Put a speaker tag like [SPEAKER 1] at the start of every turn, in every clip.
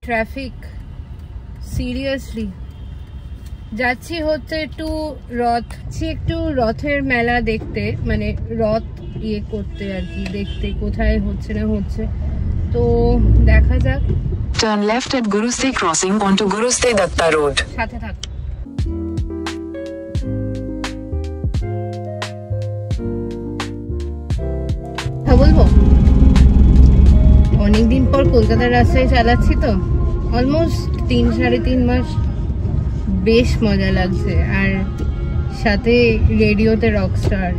[SPEAKER 1] Traffic seriously. যাচ্ছি হচ্ছে একটু রথের মেলা দেখতে, মানে রথ ইয়ে করতে আর কি, দেখতে কোথায় হচ্ছে না হচ্ছে, তো দেখা যাক।
[SPEAKER 2] Turn left at Guruste crossing onto Guruste Datta Road.
[SPEAKER 1] সাথে থাক। বলবো অনেকদিন পর কলকাতার রাস্তায় চালাচ্ছি তো, অলমোস্ট 3-3.5 মাস, বেশ মজা লাগছে। আর সাথে রেডিওতে রকস্টার।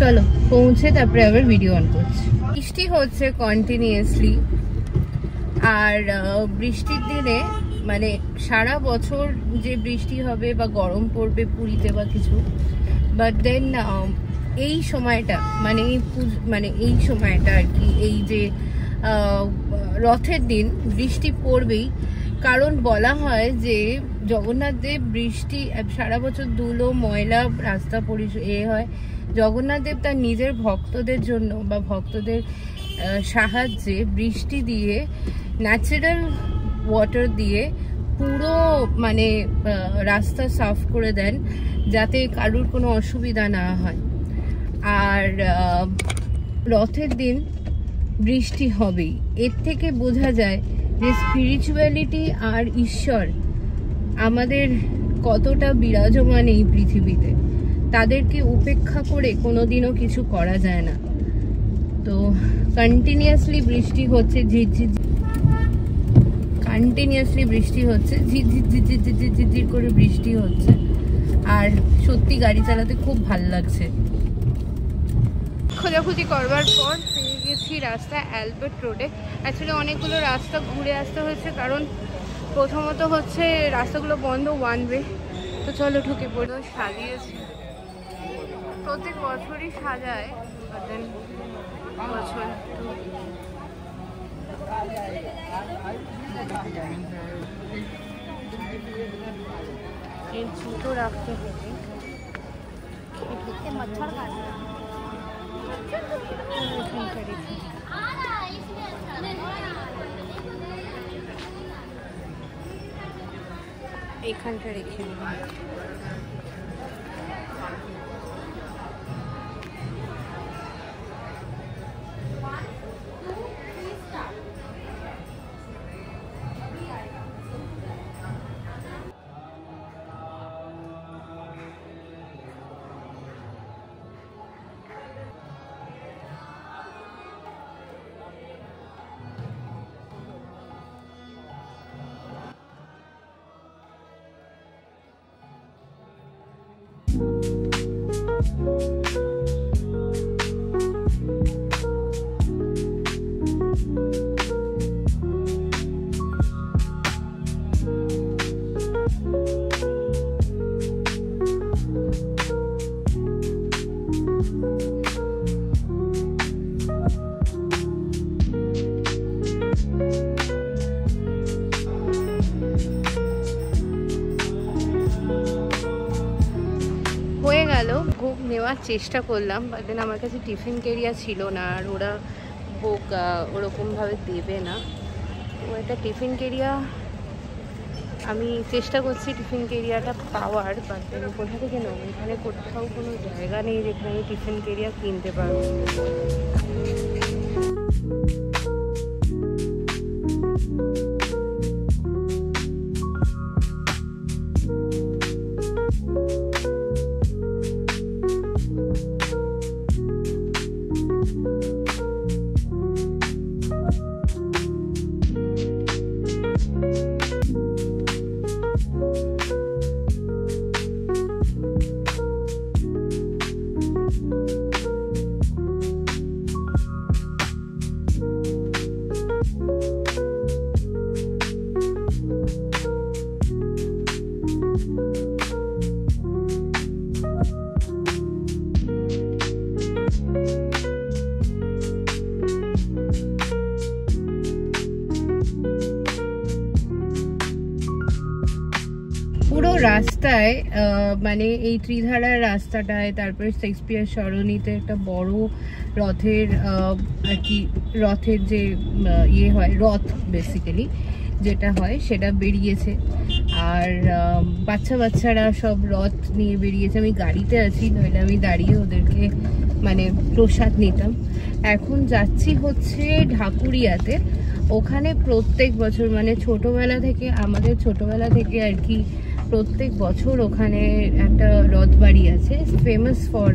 [SPEAKER 1] চলো পৌঁছে তারপরে আবার ভিডিও অন করছি। বৃষ্টি হচ্ছে কন্টিনিউয়াসলি, আর বৃষ্টির দিনে মানে সারা বছর যে বৃষ্টি হবে বা গরম পড়বে পুরীতে বা কিছু, বাট দেন এই সময়টা মানে এই সময়টা আর কি, এই যে রথের দিন বৃষ্টি পড়বেই। কারণ বলা হয় যে জগন্নাথ দেব বৃষ্টি সারা বছর ধুলো ময়লা রাস্তা হয়, জগন্নাথ দেব তার নিজের ভক্তদের জন্য বা ভক্তদের সাহায্যে বৃষ্টি দিয়ে, ন্যাচারাল ওয়াটার দিয়ে পুরো মানে রাস্তা সাফ করে দেন, যাতে কারুর কোনো অসুবিধা না হয়। আর রথের দিন বৃষ্টি হবেই। এর থেকে বোঝা যায় যে স্পিরিচুয়ালিটি আর ঈশ্বর আমাদের কতটা বিরাজমান এই পৃথিবীতে, তাদেরকে উপেক্ষা করে কোনোদিনও কিছু করা যায় না। তো কন্টিনিউয়াসলি বৃষ্টি হচ্ছে, ঝিরঝির করে বৃষ্টি হচ্ছে, আর সত্যি গাড়ি চালাতে খুব ভাল লাগছে। খোঁজাখুঁজি করবার পর পেয়ে গেছি রাস্তা অ্যালবার্ট রোডে। অ্যাকচুয়ালি অনেকগুলো রাস্তা ঘুরে আসতে হয়েছে, কারণ প্রথমত হচ্ছে রাস্তাগুলো বন্ধ, ওয়ান ওয়ে। তো চলো ঢুকে পড়ে। সাজিয়েছে, প্রত্যেক বছরই সাজায়, বছর জুতো রাখতে হবে। এখানটা রেখে দিলাম। ভোগ নেওয়ার চেষ্টা করলাম, বাট দেন আমার কাছে টিফিন কেরিয়া ছিল না, আর ওরা ভোগ ওরকমভাবে দেবে না। তো একটা টিফিন কেরিয়া আমি চেষ্টা করছি টিফিন কেরিয়াটা পাওয়ার, বাট দেন কোথা থেকে নেব? এখানে কোথাও কোনো জায়গা নেই যেখানে আমি টিফিন কেরিয়া কিনতে পারবো। রাস্তায় মানে এই ত্রিধারার রাস্তাটায়, তারপরে শেক্সপিয়ার সরণিতে একটা বড় রথের আর কি, রথের যে ইয়ে হয়, রথ বেসিক্যালি যেটা হয় সেটা বেরিয়েছে। আর বাচ্চারা সব রথ নিয়ে বেরিয়েছে। আমি গাড়িতে আছি, নইলে আমি দাঁড়িয়ে ওদেরকে মানে প্রসাদ নিতাম। এখন যাচ্ছি হচ্ছে ঢাকুরিয়াতে। ওখানে প্রত্যেক বছর মানে আমাদের ছোটবেলা থেকে আর কি প্রত্যেক বছর ওখানে একটা রথবাড়ি আছে, ফেমাস ফর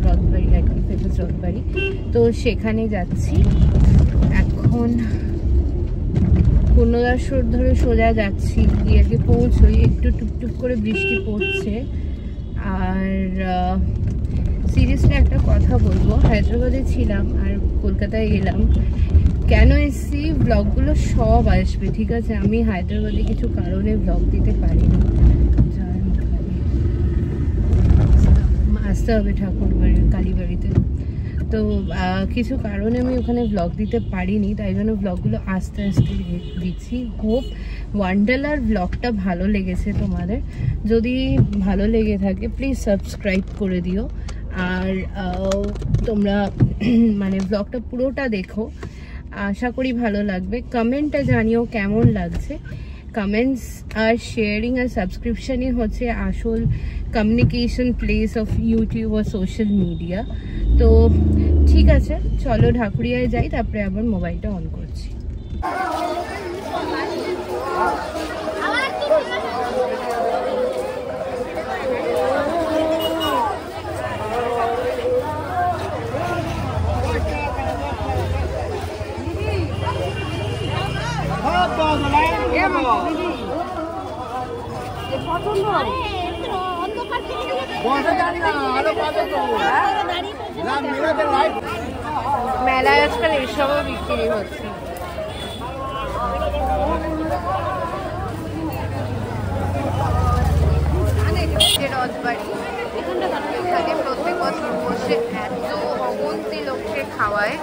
[SPEAKER 1] রথবাড়ি আর কি, ফেমাস রথবাড়ি। তো সেখানে যাচ্ছি এখন। পূর্ণদাস ধরে সোজা যাচ্ছি, গিয়ে আগে পৌঁছই। একটু টুপটুপ করে বৃষ্টি পড়ছে। আর সিরিয়াসলি একটা কথা বলবো, হায়দ্রাবাদে ছিলাম আর কলকাতায় গেলাম, কেন এসছি ব্লগগুলো সব আসবে, ঠিক আছে? আমি হায়দ্রাবাদে কিছু কারণে ব্লগ দিতে পারি না, আসতে হবে ঠাকুরবাড়ির কালীবাড়িতে। তো কিছু কারণে আমি ওখানে ব্লগ দিতে পারিনি, তাই জন্য ব্লগগুলো আস্তে আস্তে দিচ্ছি। হোপ ওয়ান্ডারলার ব্লগটা ভালো লেগেছে তোমাদের। যদি ভালো লেগে থাকে প্লিজ সাবস্ক্রাইব করে দিও। আর তোমরা মানে ব্লগটা পুরোটা দেখো, আশা করি ভালো লাগবে। কমেন্টটা জানিও কেমন লাগছে। কমেন্টস আর শেয়ারিং আর সাবস্ক্রিপশনই হচ্ছে আসল কমিউনিকেশন প্লেস অফ ইউটিউব ও সোশ্যাল মিডিয়া। তো ঠিক আছে, চলো ঢাকুরিয়ায় যাই, তারপরে আবার মোবাইলটা অন করছি। মেলায় আজকাল এসবও বিক্রি হচ্ছে। রথবাড়ি এখানে প্রত্যেক বছর বসে এত অগন্তি লোককে খাওয়ায়।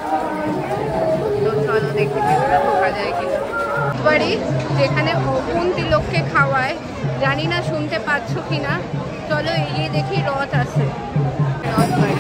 [SPEAKER 1] তো চলো দেখে ঢোকা যায় কি। রথবাড়ি যেখানে অগন্তি লোককে খাওয়ায়, জানি না শুনতে পাচ্ছ কিনা। চলো এগিয়ে দেখি রথ আছে। রথবাড়ি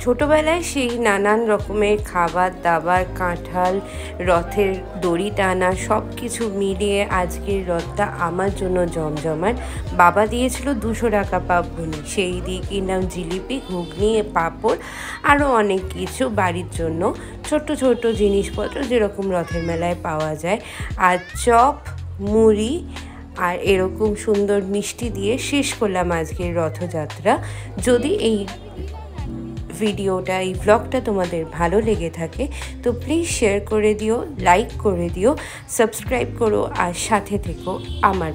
[SPEAKER 1] ছোটবেলায় সেই নানান রকমের খাবার দাবার, কাঁঠাল, রথের দড়ি টানা সব কিছু মিলিয়ে আজকের রথটা আমার জন্য জমজমাট। বাবা দিয়েছিল 200 টাকা পাবনি, সেই দিয়ে কিনলাম জিলিপি, ঘুগনি, পাঁপড়, আরও অনেক কিছু বাড়ির জন্য ছোট ছোট জিনিসপত্র যেরকম রথের মেলায় পাওয়া যায়। আর চপ, মুড়ি আর এরকম সুন্দর মিষ্টি দিয়ে শেষ করলাম আজকের রথযাত্রা। যদি এই ভিডিওটা, এই ব্লগটা তোমাদের ভালো লেগে থাকে তো প্লিজ শেয়ার করে দিও, লাইক করে দিও, সাবস্ক্রাইব করো আর সাথে থেকো আমার।